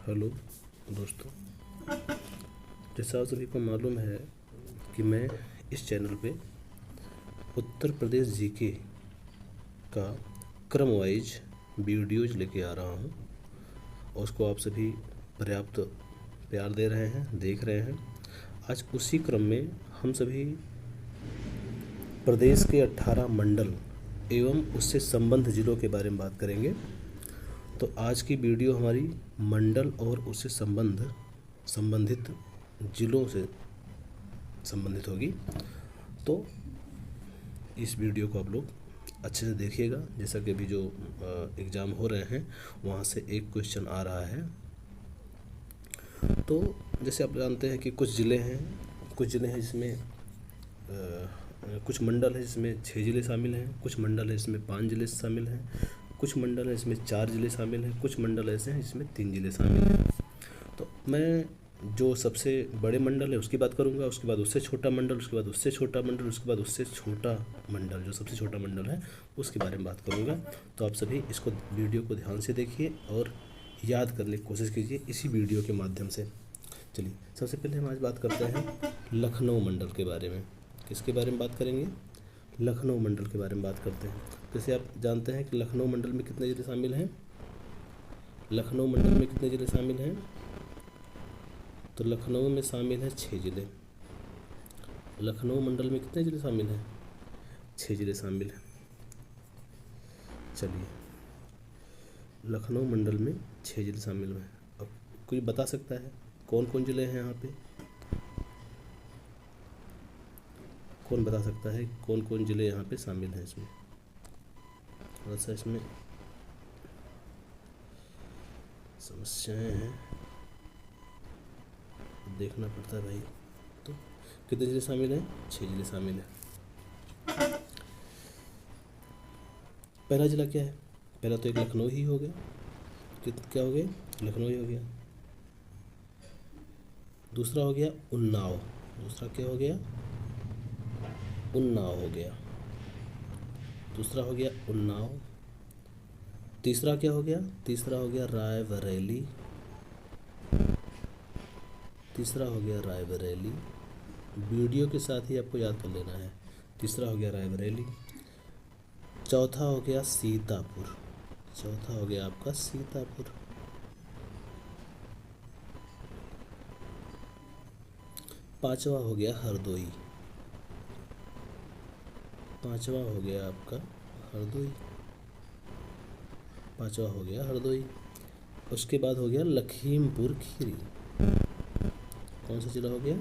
Hello दोस्तों, जैसा आप सभी को मालूम है कि मैं इस चैनल पे उत्तर प्रदेश जीके का क्रम वाइज वीडियोज लेके आ रहा हूँ और उसको आप सभी पर्याप्त प्यार दे रहे हैं, देख रहे हैं। आज उसी क्रम में हम सभी प्रदेश के 18 मंडल एवं उससे संबद्ध जिलों के बारे में बात करेंगे। तो आज की वीडियो हमारी मंडल और उससे संबंधित जिलों से संबंधित होगी। तो इस वीडियो को आप लोग अच्छे से देखिएगा। जैसा कि अभी जो एग्ज़ाम हो रहे हैं वहाँ से एक क्वेश्चन आ रहा है। तो जैसे आप जानते हैं कि कुछ ज़िले हैं जिसमें कुछ मंडल है जिसमें 6 ज़िले शामिल हैं, कुछ मंडल है जिसमें 5 ज़िले शामिल हैं, कुछ मंडल है इसमें 4 ज़िले शामिल हैं, कुछ मंडल ऐसे हैं जिसमें 3 ज़िले शामिल हैं। तो मैं जो सबसे बड़े मंडल है उसकी बात करूंगा, उसके बाद उससे छोटा मंडल, उसके बाद उससे छोटा मंडल, उसके बाद उससे छोटा मंडल, जो सबसे छोटा मंडल है उसके बारे में बात करूंगा। तो आप सभी इसको वीडियो को ध्यान से देखिए और याद करने की कोशिश कीजिए इसी वीडियो के माध्यम से। चलिए, सबसे पहले हम आज बात करते हैं लखनऊ मंडल के बारे में। किसके बारे में बात करेंगे? लखनऊ मंडल के बारे में बात करते हैं। जैसे आप जानते हैं कि लखनऊ मंडल में कितने ज़िले शामिल हैं? लखनऊ मंडल में कितने ज़िले शामिल हैं? तो लखनऊ में शामिल हैं 6 ज़िले। लखनऊ मंडल में कितने ज़िले शामिल हैं? 6 ज़िले शामिल हैं। चलिए, लखनऊ मंडल में 6 ज़िले शामिल हैं। अब कोई बता सकता है कौन कौन ज़िले हैं यहाँ पे? कौन बता सकता है कौन कौन ज़िले यहाँ पे शामिल हैं? इसमें थोड़ा सा इसमें समस्याएं हैं, देखना पड़ता है भाई। तो कितने ज़िले शामिल हैं? 6 ज़िले शामिल हैं। पहला ज़िला क्या है? पहला तो एक लखनऊ ही हो गया। क्या हो गया? लखनऊ ही हो गया। दूसरा हो गया उन्नाव। दूसरा क्या हो गया? उन्नाव हो गया। दूसरा हो गया उन्नाव। तीसरा क्या हो गया? तीसरा हो गया रायबरेली। तीसरा हो गया रायबरेली। वीडियो के साथ ही आपको याद कर लेना है। तीसरा हो गया रायबरेली। चौथा हो गया सीतापुर। चौथा हो गया आपका सीतापुर। पांचवा हो गया हरदोई। पांचवा हो गया आपका हरदोई। पांचवा हो गया हरदोई। उसके बाद हो गया लखीमपुर खीरी। कौन सा जिला हो गया?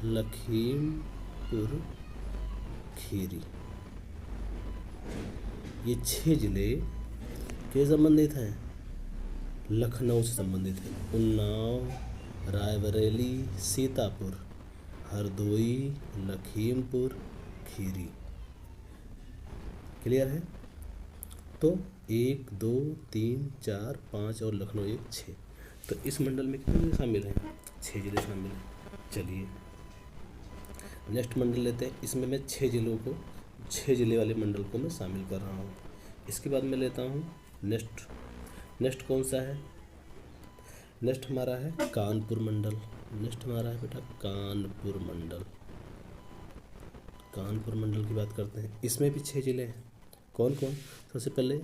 लखीमपुर खीरी। ये 6 ज़िले के संबंधित हैं? लखनऊ से संबंधित हैं। उन्नाव, रायबरेली, सीतापुर, हरदोई, लखीमपुर खीरी। क्लियर है? तो 1, 2, 3, 4, 5 और लखनऊ 1, 6। तो इस मंडल में कितने ज़िले शामिल हैं? 6 ज़िले शामिल हैं। चलिए, नेक्स्ट मंडल लेते हैं। इसमें मैं 6 ज़िले वाले मंडल को मैं शामिल कर रहा हूँ। इसके बाद मैं लेता हूँ नेक्स्ट कौन सा है? नेक्स्ट हमारा है कानपुर मंडल। नेक्स्ट हमारा है बेटा कानपुर मंडल। कानपुर मंडल की बात करते हैं। इसमें भी 6 ज़िले हैं। कौन कौन? सबसे पहले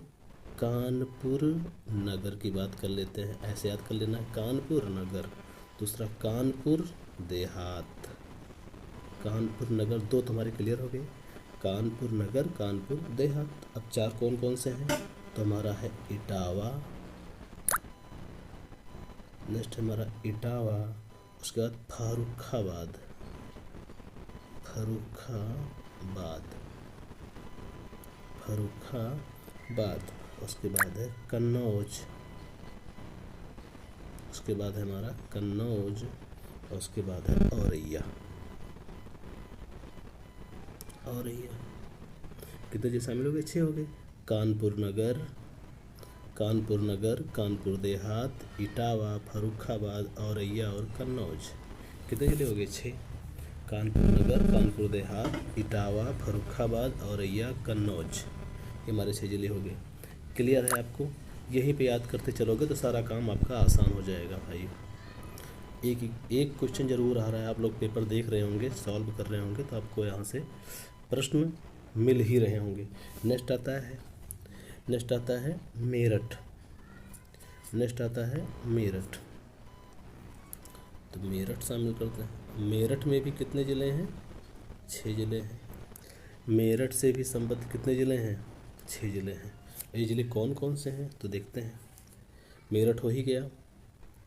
कानपुर नगर की बात कर लेते हैं। ऐसे याद कर लेना है, कानपुर नगर। दूसरा कानपुर देहात। कानपुर नगर 2 तुम्हारे क्लियर हो गए। कानपुर नगर, कानपुर देहात। अब 4 कौन कौन से हैं? तो हमारा है इटावा। नेक्स्ट हमारा इटावा। उसके बाद फर्रुखाबाद। फर्रुखाबाद। उसके बाद है कन्नौज। उसके बाद है हमारा कन्नौज। और उसके बाद है औरैया। कितने जी शामिल हो गए? 6 हो गए। कानपुर नगर, कानपुर देहात, इटावा, फर्रुखाबाद, औरैया और कन्नौज। कितने ज़िले हो गए? 6। कानपुर नगर, कानपुर देहात, इटावा, फर्रुखाबाद, औरैया, कन्नौज। ये हमारे 6 ज़िले हो गए। क्लियर है आपको? यहीं पे याद करते चलोगे तो सारा काम आपका आसान हो जाएगा भाई। एक एक क्वेश्चन ज़रूर आ रहा है, आप लोग पेपर देख रहे होंगे, सॉल्व कर रहे होंगे, तो आपको यहाँ से प्रश्न मिल ही रहे होंगे। नेक्स्ट आता है मेरठ। नेक्स्ट आता है मेरठ। तो मेरठ शामिल करते हैं। मेरठ में भी कितने ज़िले हैं? 6 ज़िले हैं। मेरठ से भी संबद्ध कितने ज़िले हैं? 6 ज़िले हैं। ये ज़िले कौन कौन से हैं तो देखते हैं। मेरठ हो ही गया।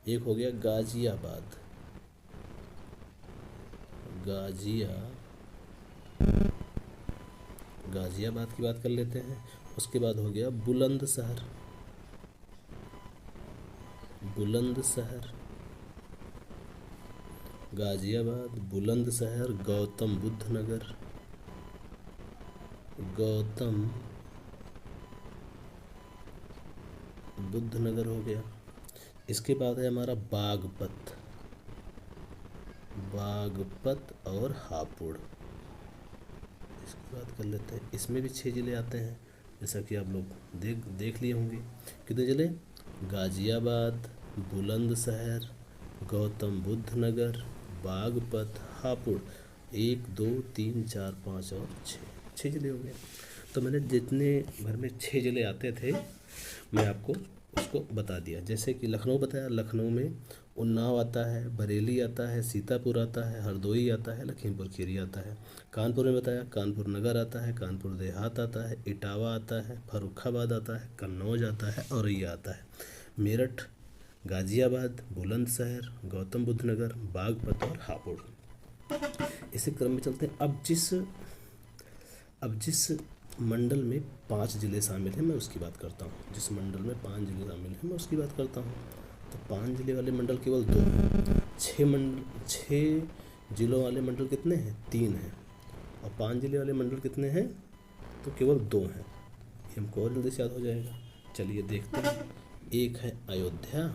एक हो गया गाज़ियाबाद। गाज़ियाबाद की बात कर लेते हैं। उसके बाद हो गया बुलंदशहर। गाज़ियाबाद, बुलंदशहर, गौतम बुद्ध नगर हो गया। इसके बाद है हमारा बागपत और हापुड़। इसकी बात कर लेते हैं। इसमें भी 6 ज़िले आते हैं, जैसा कि आप लोग देख लिए होंगे। कितने ज़िले? गाज़ियाबाद, बुलंदशहर, गौतम बुद्ध नगर, बागपत, हापुड़। 1 2 3 4 5 और 6 ज़िले हो गए। तो मैंने जितने भर में 6 ज़िले आते थे मैं आपको उसको बता दिया। जैसे कि लखनऊ बताया, लखनऊ में उन्नाव आता है, बरेली आता है, सीतापुर आता है, हरदोई आता है, लखीमपुर खीरी आता है। कानपुर में बताया, कानपुर नगर आता है, कानपुर देहात आता है, इटावा आता है, फर्रुखाबाद आता है, कन्नौज आता है, औरैया आता है। मेरठ, गाज़ियाबाद, बुलंदशहर, गौतम बुद्ध नगर, बागपत और हापुड़। इसी क्रम में चलते हैं। अब जिस मंडल में 5 ज़िले शामिल हैं मैं उसकी बात करता हूँ। जिस मंडल में 5 ज़िले शामिल हैं मैं उसकी बात करता हूँ। तो 5 ज़िले वाले मंडल केवल 2 हैं। 6 ज़िलों वाले मंडल कितने हैं? 3 हैं। और 5 ज़िले वाले मंडल कितने हैं? तो केवल 2 हैं। ये हमको और जल्दी से याद हो जाएगा। चलिए देखते हैं। एक है अयोध्या।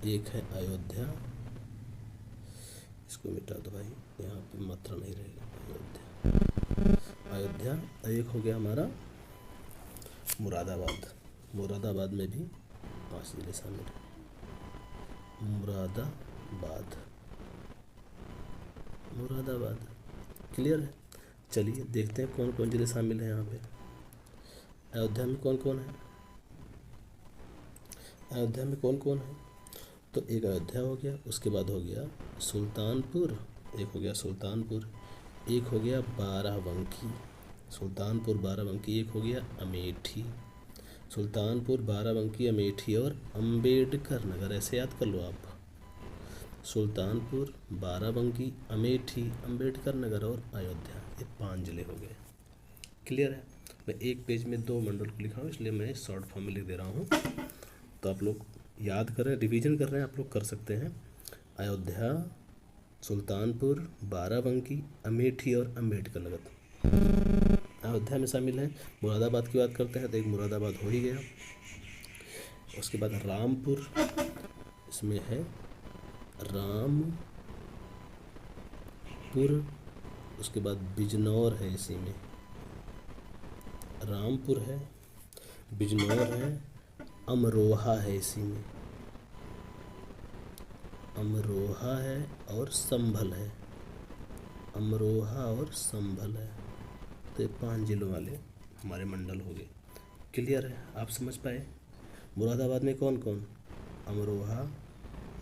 एक है अयोध्या। इसको मिटा दो भाई, यहाँ पे मात्रा नहीं रहेगा। अयोध्या। एक हो गया हमारा मुरादाबाद में भी 5 ज़िले शामिल हैं। मुरादाबाद क्लियर है। चलिए देखते हैं कौन कौन ज़िले शामिल हैं यहाँ पे। अयोध्या में कौन कौन है? तो एक अयोध्या हो गया। उसके बाद हो गया सुल्तानपुर। एक हो गया बाराबंकी। एक हो गया अमेठी। सुल्तानपुर, बाराबंकी, अमेठी और अम्बेडकर नगर। ऐसे याद कर लो आप। सुल्तानपुर, बाराबंकी, अमेठी, अम्बेडकर नगर और अयोध्या। ये 5 ज़िले हो गए। क्लियर है। मैं एक पेज में 2 मंडल को लिखा हूँ, इसलिए मैं शॉर्ट फॉर्म में लिख दे रहा हूँ। तो आप लोग याद कर रहे हैं, रिवीजन कर रहे हैं, आप लोग कर सकते हैं। अयोध्या, सुल्तानपुर, बाराबंकी, अमेठी और अम्बेडकर नगर अयोध्या में शामिल है। मुरादाबाद की बात करते हैं तो एक मुरादाबाद हो ही गया। उसके बाद रामपुर, इसमें है रामपुर। उसके बाद बिजनौर है, इसी में रामपुर है, बिजनौर है, अमरोहा है, इसी में अमरोहा है और संभल है। तो ये 5 ज़िलों वाले हमारे मंडल हो गए। क्लियर है, आप समझ पाए। मुरादाबाद में कौन कौन? अमरोहा,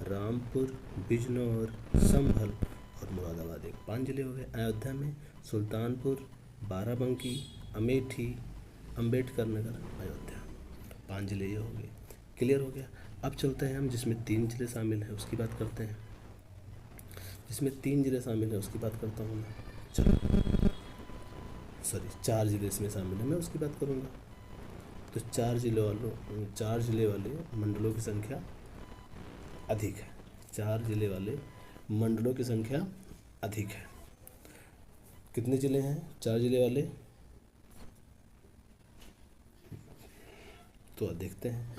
रामपुर, बिजनौर, संभल और मुरादाबाद। एक 5 ज़िले हो गए। अयोध्या में सुल्तानपुर, बाराबंकी, अमेठी, अम्बेडकर नगर, अयोध्या। 5 ज़िले ये हो गए। क्लियर हो गया। अब चलते हैं हम जिसमें 3 ज़िले शामिल हैं उसकी बात करते हैं। जिसमें 3 ज़िले शामिल हैं उसकी बात करता हूँ मैं। चलो 4 ज़िले इसमें शामिल हैं, मैं उसकी बात करूँगा। तो 4 ज़िले वाले मंडलों की संख्या अधिक है। 4 ज़िले वाले मंडलों की संख्या अधिक है। कितने ज़िले हैं 4 ज़िले वाले? तो देखते हैं।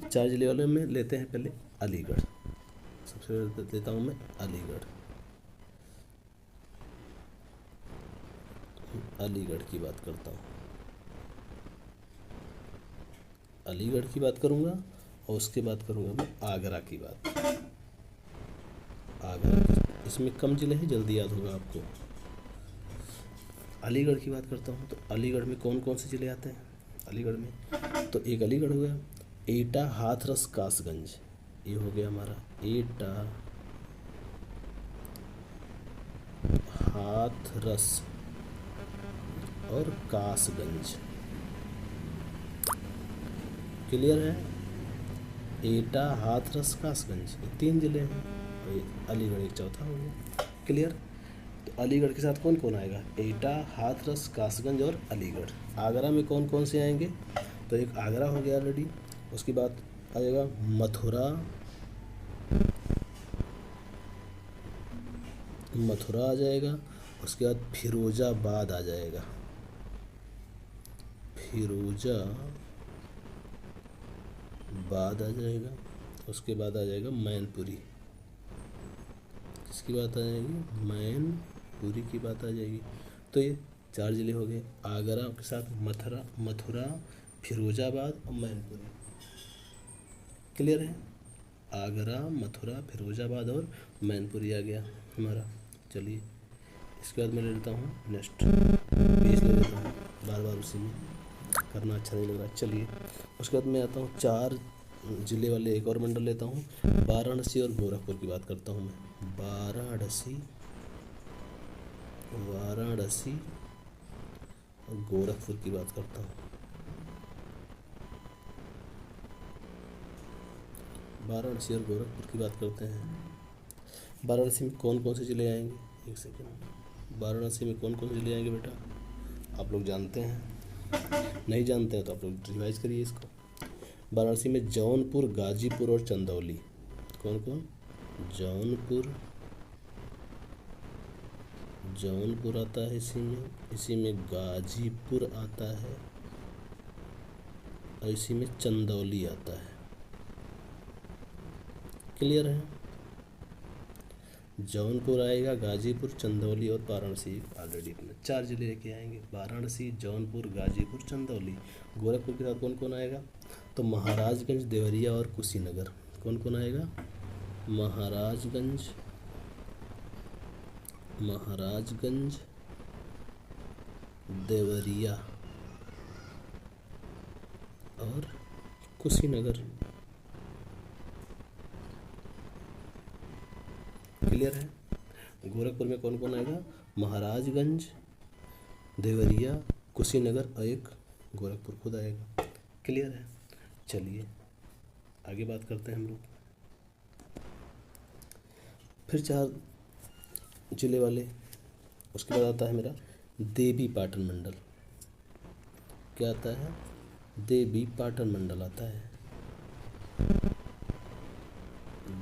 4 ज़िले वाले में लेते हैं पहले अलीगढ़। सबसे पहले लेता हूँ मैं अलीगढ़ की बात करता हूँ। अलीगढ़ की बात करूँगा और उसके बाद करूँगा मैं आगरा की बात। आगरा, इसमें कम ज़िले हैं, जल्दी याद होगा आपको। अलीगढ़ की बात करता हूँ तो अलीगढ़ में कौन कौन से ज़िले आते हैं? अलीगढ़ में तो एक अलीगढ़ हो गया, एटा, हाथरस, कासगंज, ये हो गया हमारा एटा, हाथरस और कासगंज। क्लियर है? एटा, हाथरस, कासगंज, ये 3 ज़िले हैं और अलीगढ़ एक चौथा हो गया। क्लियर? तो अलीगढ़ के साथ कौन कौन आएगा? एटा, हाथरस, कासगंज और अलीगढ़। आगरा में कौन कौन से आएंगे? तो एक आगरा हो गया ऑलरेडी, उसके बाद आ जाएगा मथुरा, मथुरा आ जाएगा, उसके बाद फिरोजाबाद आ जाएगा, फिरोजाबाद आ जाएगा, उसके बाद आ जाएगा मैनपुरी। किसकी बात आ जाएगी? मैनपुरी की बात आ जाएगी। तो ये 4 ज़िले हो गए, आगरा के साथ मथुरा, फिरोजाबाद और मैनपुरी। क्लियर है? आगरा, मथुरा, फिरोजाबाद और मैनपुरी आ गया हमारा। चलिए इसके बाद मैं ले लेता हूँ नेक्स्ट पेज ले लेता हूँ, बार बार उसी में करना अच्छा नहीं लग रहा। चलिए उसके बाद मैं आता हूँ 4 ज़िले वाले एक और मंडल लेता हूँ, वाराणसी और गोरखपुर की बात करता हूँ मैं। वाराणसी और गोरखपुर की बात करता हूँ। वाराणसी और गोरखपुर की बात करते हैं। वाराणसी में कौन कौन से ज़िले आएंगे? एक सेकेंड। वाराणसी में कौन कौन से ज़िले आएंगे बेटा? आप लोग जानते हैं, नहीं जानते हैं तो आप लोग रिवाइज करिए इसको। वाराणसी में जौनपुर, गाजीपुर और चंदौली। कौन कौन? जौनपुर आता है इसी में गाजीपुर आता है और इसी में चंदौली आता है। क्लियर है? जौनपुर आएगा, गाजीपुर, चंदौली और वाराणसी। ऑलरेडी अपने 4 ज़िले लेके आएंगे, वाराणसी, जौनपुर, गाजीपुर, चंदौली। गोरखपुर के साथ कौन कौन आएगा? तो महाराजगंज, देवरिया और कुशीनगर। कौन कौन आएगा? महाराजगंज, देवरिया और कुशीनगर। क्लियर है? गोरखपुर में कौन कौन आएगा? महाराजगंज, देवरिया, कुशीनगर और एक गोरखपुर खुद आएगा। क्लियर है? चलिए आगे बात करते हैं हम लोग। फिर 4 ज़िले वाले, उसके बाद आता है मेरा देवी पाटन मंडल। क्या आता है? देवी पाटन मंडल आता है।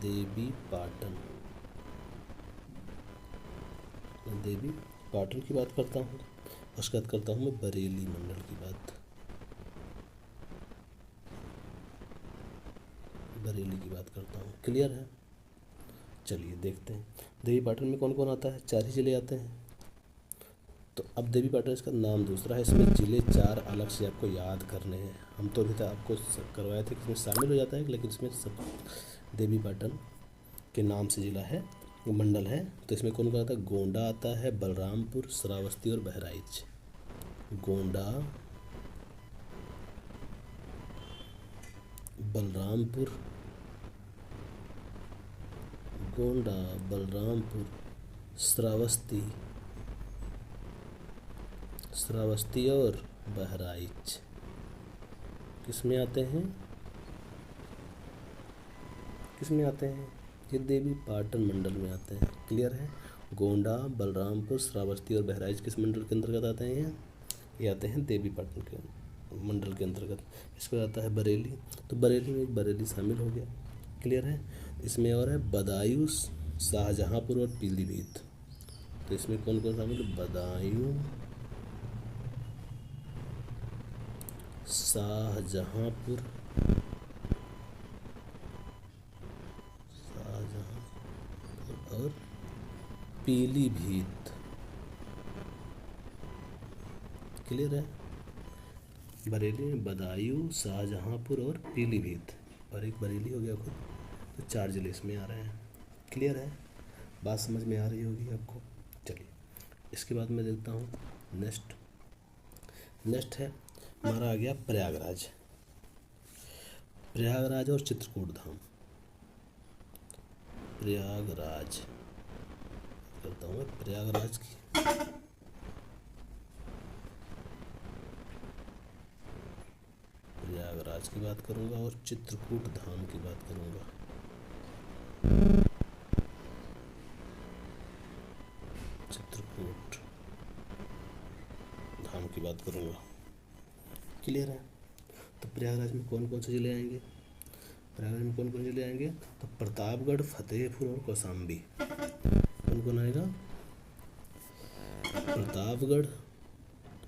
देवी पाटन की बात करता हूँ। उसके बाद करता हूँ मैं बरेली मंडल की बात। करता हूँ। क्लियर है? चलिए देखते हैं देवी पाटन में कौन कौन आता है। 4 ही ज़िले आते हैं। तो अब देवी पाटन इसका नाम दूसरा है, इसमें ज़िले 4 अलग से आपको याद करने हैं। हम तो अभी तक आपको करवाए थे कि इसमें शामिल हो जाता है, लेकिन इसमें सब देवी पाटन के नाम से ज़िला है, मंडल है। तो इसमें कौन कौन आता है? गोंडा आता है, बलरामपुर, श्रावस्ती और बहराइच। गोंडा, बलरामपुर, श्रावस्ती और बहराइच किसमें आते हैं? ये देवी पाटन मंडल में आते हैं। क्लियर है? गोंडा, बलरामपुर, श्रावस्ती और बहराइच किस मंडल के अंतर्गत आते हैं? ये आते हैं देवी पाटन के मंडल के अंतर्गत। इसको आता है बरेली, तो बरेली में एक बरेली शामिल हो गया। क्लियर है? इसमें और है बदायूं, शाहजहांपुर और पीलीभीत। तो इसमें कौन कौन शामिल है? बदायूं, शाहजहांपुर और पीलीभीत। क्लियर है? बरेली में बदायूं, शाहजहांपुर और पीलीभीत, और एक बरेली हो गया खुद। तो 4 ज़िले इसमें आ रहे हैं। क्लियर है, बात समझ में आ रही होगी आपको। चलिए इसके बाद मैं देखता हूँ नेक्स्ट है हमारा आ गया प्रयागराज। प्रयागराज और चित्रकूट धाम। प्रयागराज करता हूँ मैं प्रयागराज की। प्रयागराज की बात करूँगा और चित्रकूट धाम की बात करूँगा। चित्रकूट धाम की बात करूँगा। क्लियर है। तो प्रयागराज में कौन कौन से ज़िले आएंगे? प्रयागराज में कौन कौन ज़िले आएंगे? तो प्रतापगढ़, फतेहपुर और कौशाम्बी। कौन कौन आएगा? प्रतापगढ़,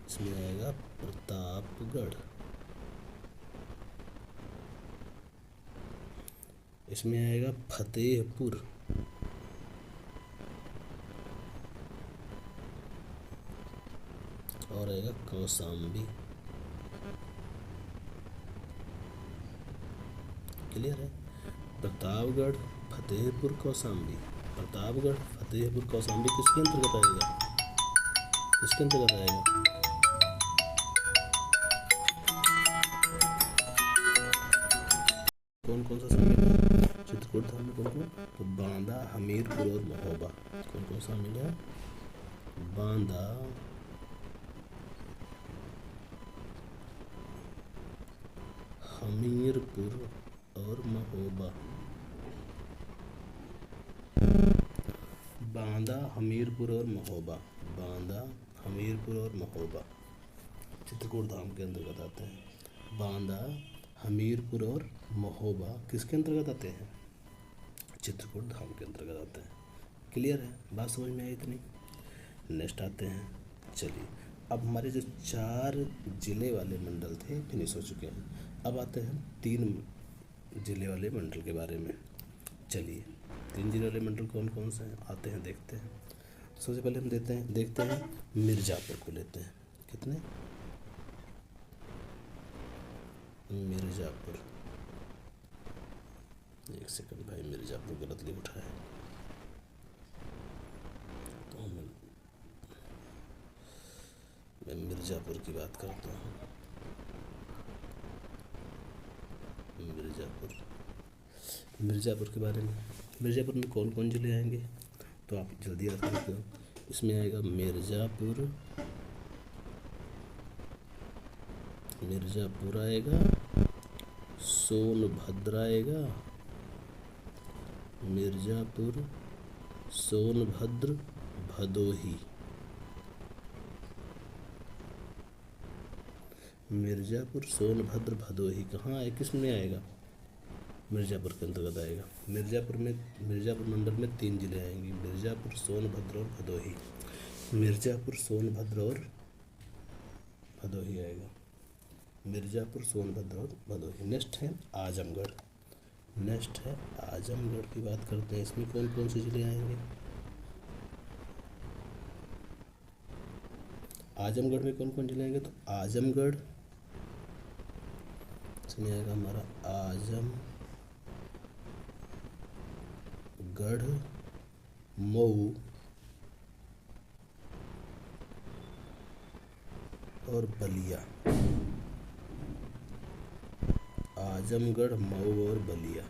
इसमें आएगा प्रतापगढ़, इसमें आएगा फतेहपुर, और आएगा कौशाम्बी। क्लियर है। प्रतापगढ़, फतेहपुर, कौशाम्बी। प्रतापगढ़, फतेहपुर, कौशाम्बी किसके अंतर्गत आएगा? किसके अंतर्गत आएगा? कौन कौन सा शामिल है चित्रकूट धाम में? कौन कौन? तो बांदा, हमीरपुर और महोबा। कौन कौन शामिल है? बांदा, हमीरपुर और महोबा। बांदा, हमीरपुर और महोबा। बांदा, हमीरपुर और महोबा चित्रकूट धाम के अंतर्गत आते हैं। बांदा, हमीरपुर और महोबा किसके अंतर्गत आते हैं? चित्रकूट धाम के अंतर्गत आते हैं। क्लियर है, बात समझ में आई इतनी। नेक्स्ट आते हैं। चलिए अब हमारे जो 4 ज़िले वाले मंडल थे फिनिश हो चुके हैं। अब आते हैं 3 ज़िले वाले मंडल के बारे में। चलिए 3 ज़िले वाले मंडल कौन कौन से हैं आते हैं देखते हैं। सबसे पहले हम देखते हैं मिर्ज़ापुर को लेते हैं। कितने? मिर्ज़ापुर, एक सेकंड भाई, मिर्ज़ापुर गलत लिख उठा है तो मैं मिर्ज़ापुर की बात करता हूँ। मिर्ज़ापुर के बारे में, मिर्ज़ापुर में कौन कौन ज़िले आएंगे? तो आप जल्दी याद करते हो। इसमें आएगा मिर्ज़ापुर, मिर्ज़ापुर आएगा, सोनभद्र आएगा, मिर्ज़ापुर, सोनभद्र, भदोही। मिर्ज़ापुर, सोनभद्र, भदोही कहाँ है, किस में आएगा? मिर्ज़ापुर के अंतर्गत आएगा। मिर्ज़ापुर मंडल में 3 ज़िले आएंगे, मिर्ज़ापुर, सोनभद्र और भदोही। मिर्ज़ापुर, सोनभद्र और भदोही आएगा। मिर्ज़ापुर, सोनभद्र और भदोही। नेक्स्ट है आजमगढ़। आजमगढ़ की बात करते हैं। इसमें कौन कौन से ज़िले आएंगे? आजमगढ़ में कौन कौन ज़िले आएंगे? तो आजमगढ़, इसमें आएगा हमारा आजमगढ़, मऊ और बलिया। आजमगढ़, मऊ और बलिया।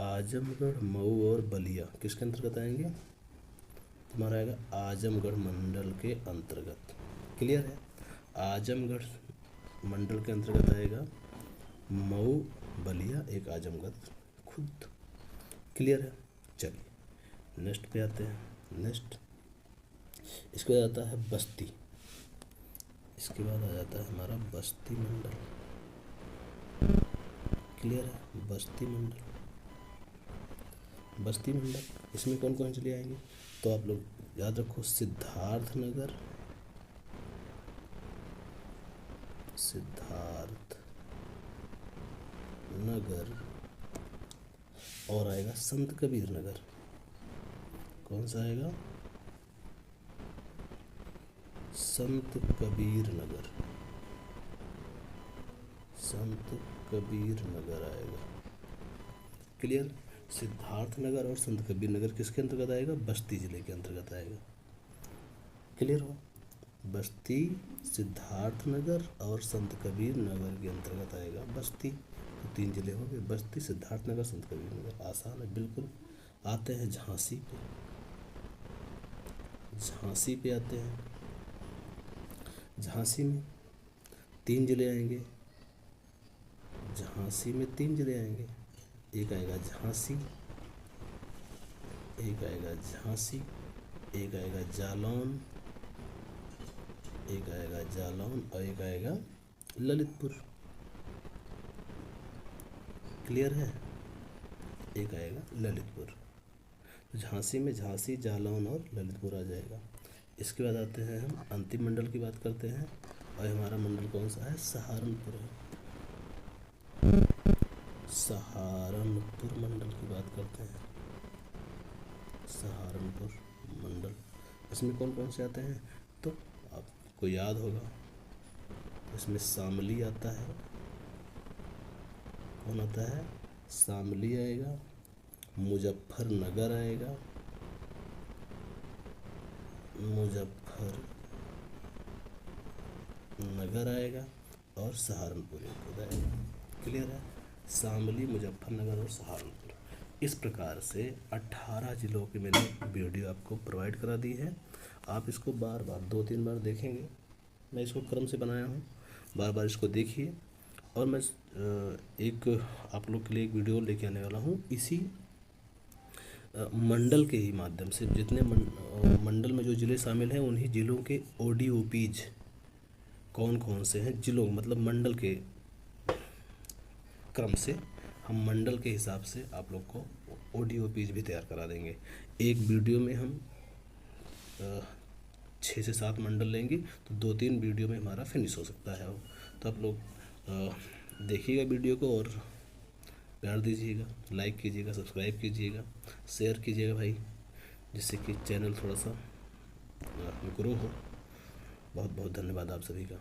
आजमगढ़, मऊ और बलिया किसके अंतर्गत आएंगे? तुम्हारा आएगा आजमगढ़ मंडल के अंतर्गत। क्लियर है। आजमगढ़ मंडल के अंतर्गत आएगा, मऊ, बलिया, एक आजमगढ़ खुद। क्लियर है। चलिए नेक्स्ट पे आते हैं। नेक्स्ट इसके बाद आता है बस्ती। इसके बाद आ जाता है हमारा बस्ती मंडल। क्लियर है। बस्ती मंडल, इसमें कौन कौन ज़िले आएंगे? तो आप लोग याद रखो, सिद्धार्थनगर, और आएगा संत कबीर नगर। कौन सा आएगा? संत कबीर नगर। संत कबीर नगर आएगा। क्लियर। सिद्धार्थ नगर और संत कबीर नगर किसके अंतर्गत आएगा? बस्ती जिले के अंतर्गत आएगा। क्लियर हो? बस्ती, सिद्धार्थ नगर और संत कबीर नगर के अंतर्गत आएगा बस्ती। तो 3 जिले हो गए, बस्ती, सिद्धार्थ नगर, संत कबीर नगर। आसान है बिल्कुल। आते हैं झांसी पे। झांसी पे आते हैं। झांसी में 3 जिले आएंगे। झांसी में 3 जिले आएंगे। एक आएगा झांसी, एक आएगा झांसी, एक आएगा जालौन, एक आएगा जालौन और एक आएगा ललितपुर। क्लियर है? एक आएगा ललितपुर। झांसी में झांसी, जालौन और ललितपुर आ जाएगा। इसके बाद आते हैं हम अंतिम मंडल की बात करते हैं, और हमारा मंडल कौन सा है? सहारनपुर है। सहारनपुर मंडल की बात करते हैं। सहारनपुर मंडल, इसमें कौन कौन से आते हैं तो आपको याद होगा। इसमें शामली आता है। कौन आता है? शामली आएगा, मुजफ्फरनगर आएगा, मुजफ्फरनगर आएगा और सहारनपुर आएगा। क्लियर है? शामली, मुजफ्फरनगर और सहारनपुर। इस प्रकार से 18 जिलों की मैंने वीडियो आपको प्रोवाइड करा दी है। आप इसको बार बार 2-3 बार देखेंगे। मैं इसको क्रम से बनाया हूँ, बार बार इसको देखिए। और मैं एक आप लोग के लिए एक वीडियो लेके आने वाला हूँ इसी मंडल के ही माध्यम से। जितने मंडल में जो ज़िले शामिल हैं उन्हीं ज़िलों के ODOPs कौन कौन से हैं जिलों, मतलब मंडल के क्रम से हम मंडल के हिसाब से आप लोग को ODOPs भी तैयार करा देंगे। एक वीडियो में हम 6 से 7 मंडल लेंगे तो 2-3 वीडियो में हमारा फिनिश हो सकता है। तो आप लोग देखिएगा वीडियो को और प्यार दीजिएगा, लाइक कीजिएगा, सब्सक्राइब कीजिएगा, शेयर कीजिएगा भाई, जिससे कि चैनल थोड़ा सा ग्रो हो। बहुत बहुत धन्यवाद आप सभी का।